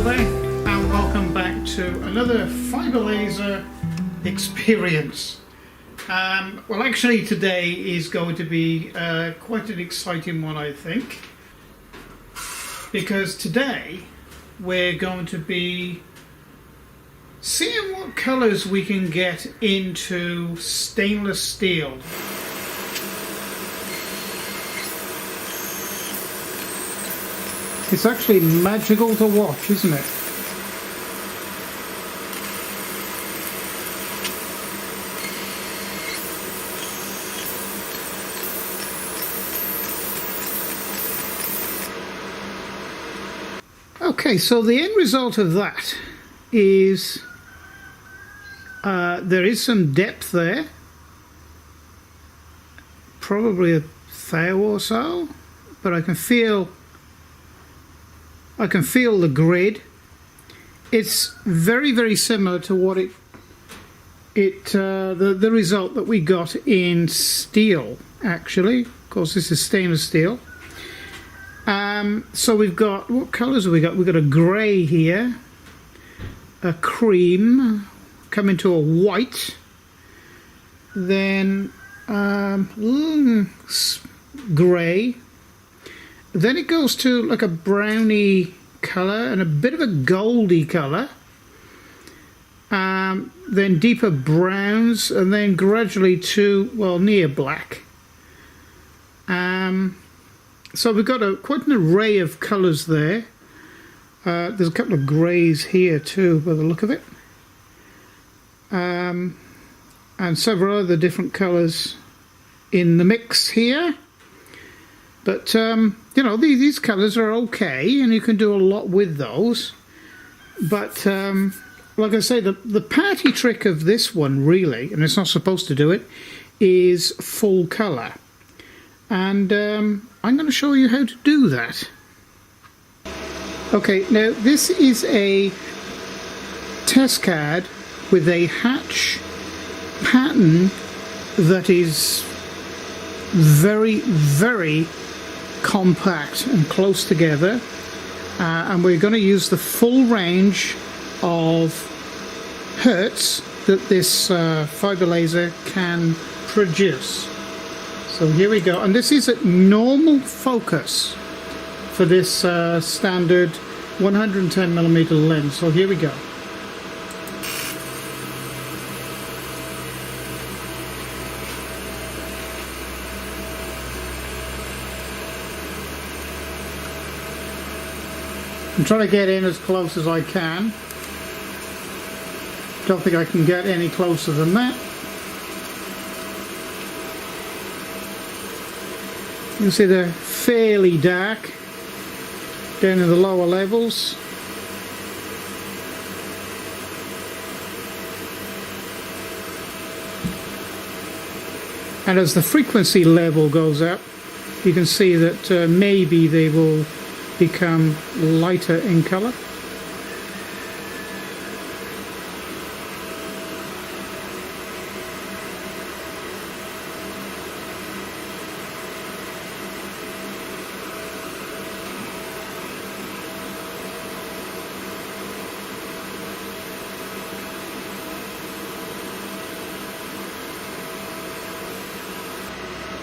there, and welcome back to another Fibre Laser experience. Well, actually today is going to be quite an exciting one, I think, because today we're going to be seeing what colours we can get into stainless steel. It's actually magical to watch, isn't it? Okay, so the end result of that is there is some depth there, probably a thou or so, but I can feel the grid. It's very, very similar to what the result that we got in steel, actually. Of course, this is stainless steel. So we've got, what colours have we got? We've got a grey here, a cream, coming to a white, then grey. Then it goes to like a browny colour and a bit of a goldy colour, then deeper browns, and then gradually to, well, near black. So we've got quite an array of colours there. There's a couple of greys here too by the look of it, and several other different colours in the mix here. But you know, these colours are okay, and you can do a lot with those. But like I say, the party trick of this one, really, and it's not supposed to do it, is full colour. And I'm going to show you how to do that. Okay, now this is a test CAD with a hatch pattern that is very, very compact and close together, and we're going to use the full range of hertz that this fibre laser can produce. So here we go, and this is at normal focus for this standard 110mm lens. So here we go. I'm trying to get in as close as I can. Don't think I can get any closer than that. You can see they're fairly dark down in the lower levels. And as the frequency level goes up, you can see that maybe they will become lighter in colour.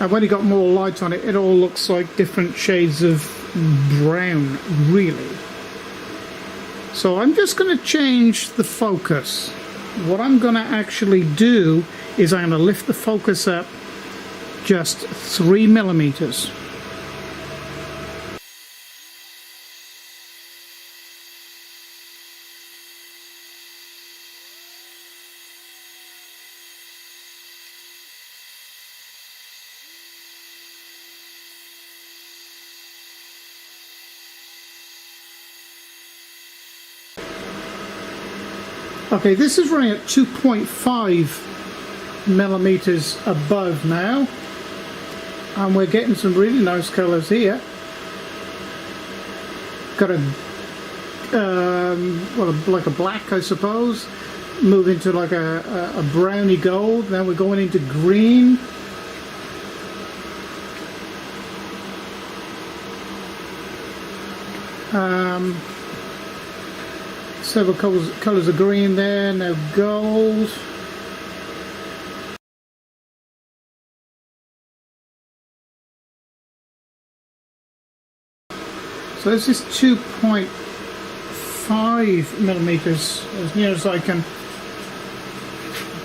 And when you got more light on it, it all looks like different shades of brown, really. So I'm just going to change the focus. What I'm going to actually do is I'm going to lift the focus up just 3mm. Okay, this is running at 2.5mm above now, and we're getting some really nice colours here. Got a well, like a black, I suppose, move into like a browny gold. Then we're going into green. several colours of green there, now gold. So this is 2.5 millimeters, as near as I can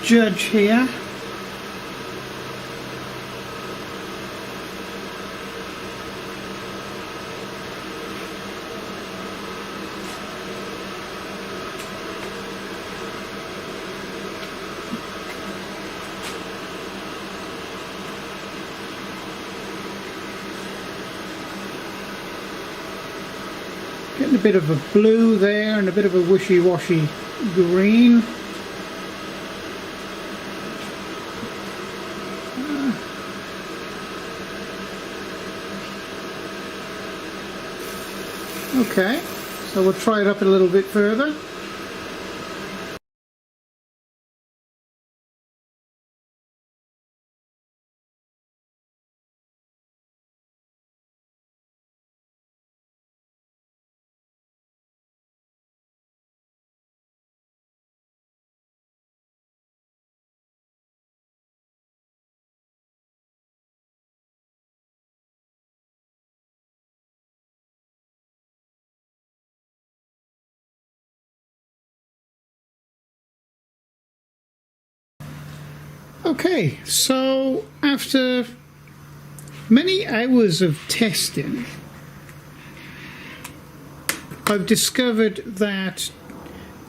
judge here. Getting a bit of a blue there and a bit of a wishy-washy green. Okay, so we'll try it up a little bit further. Okay, so after many hours of testing, I've discovered that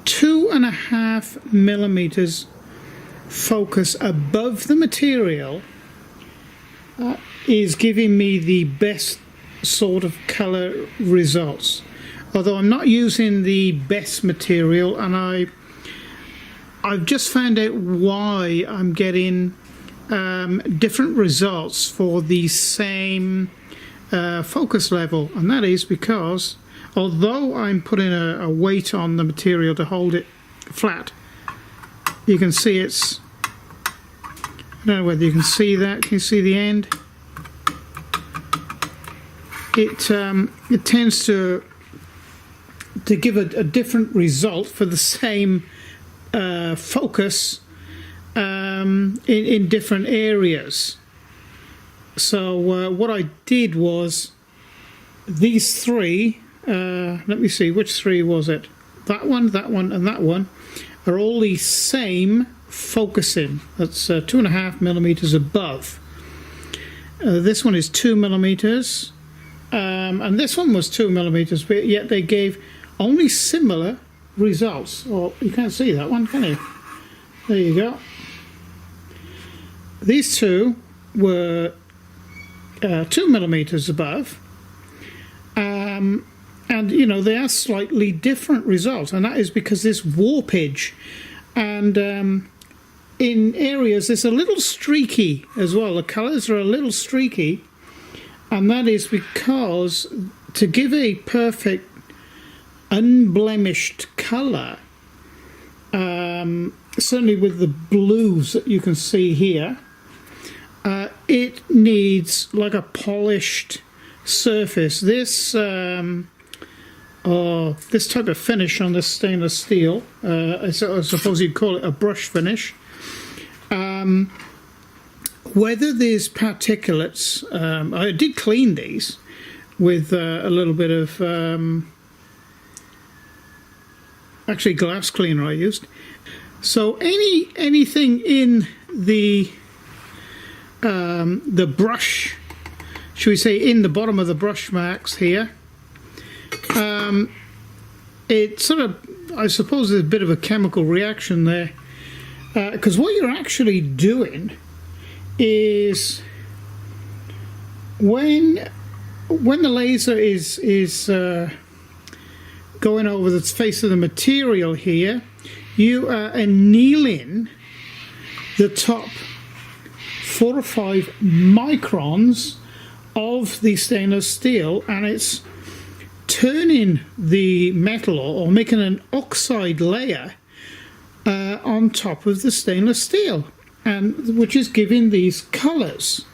2.5 millimeters focus above the material is giving me the best sort of color results. Although I'm not using the best material, and I've just found out why I'm getting different results for the same focus level, and that is because although I'm putting a weight on the material to hold it flat, you can see it's, I don't know whether you can see that, can you see the end? It tends to give a different result for the same focus in different areas. So what I did was these three, let me see, which three was it? That one, and that one are all the same focusing. That's 2.5 millimeters above. This one is 2 millimeters, and this one was 2 millimeters, but yet they gave only similar results. Well, you can't see that one, can you? There you go. These two were 2 millimeters above, and you know, they are slightly different results, and that is because this warpage, and in areas it's a little streaky as well. The colors are a little streaky, and that is because to give a perfect unblemished color, certainly with the blues that you can see here, it needs like a polished surface. This this type of finish on this stainless steel, I suppose you'd call it a brush finish. Whether there's particulates, I did clean these with a little bit of actually glass cleaner I used. So anything in the brush, should we say in the bottom of the brush marks here, it sort of, I suppose there's a bit of a chemical reaction there, because what you're actually doing is when the laser is going over the face of the material here, you are annealing the top 4 or 5 microns of the stainless steel, and it's turning the metal or making an oxide layer on top of the stainless steel, and which is giving these colors.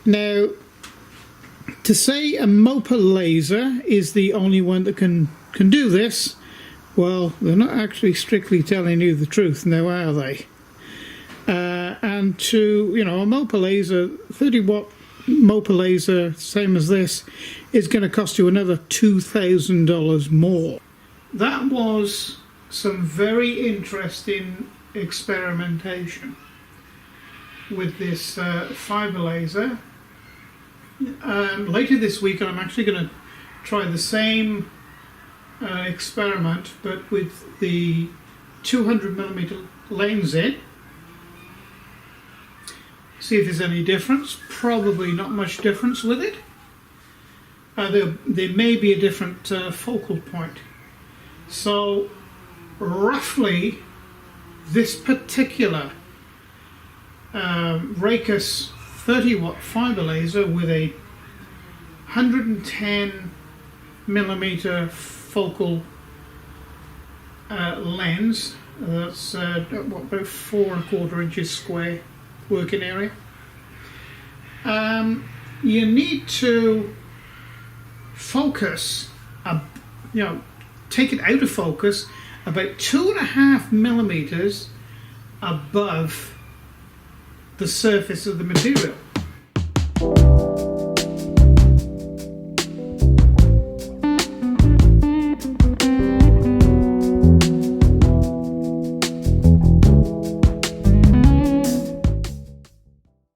Now, to say a MOPA laser is the only one that can do this, Well, they're not actually strictly telling you the truth now, are they? And to, you know, a Mopa laser, 30-watt Mopa laser, same as this, is going to cost you another $2,000 more. That was some very interesting experimentation with this fibre laser. Later this week I'm actually going to try the same experiment, but with the 200mm lens in. See if there's any difference. Probably not much difference with it. There may be a different focal point. So roughly this particular Raycus 30-watt fibre laser with a 110mm focal lens, that's about 4 1/4 inches square working area. You need to focus, you know, take it out of focus about 2.5mm above the surface of the material.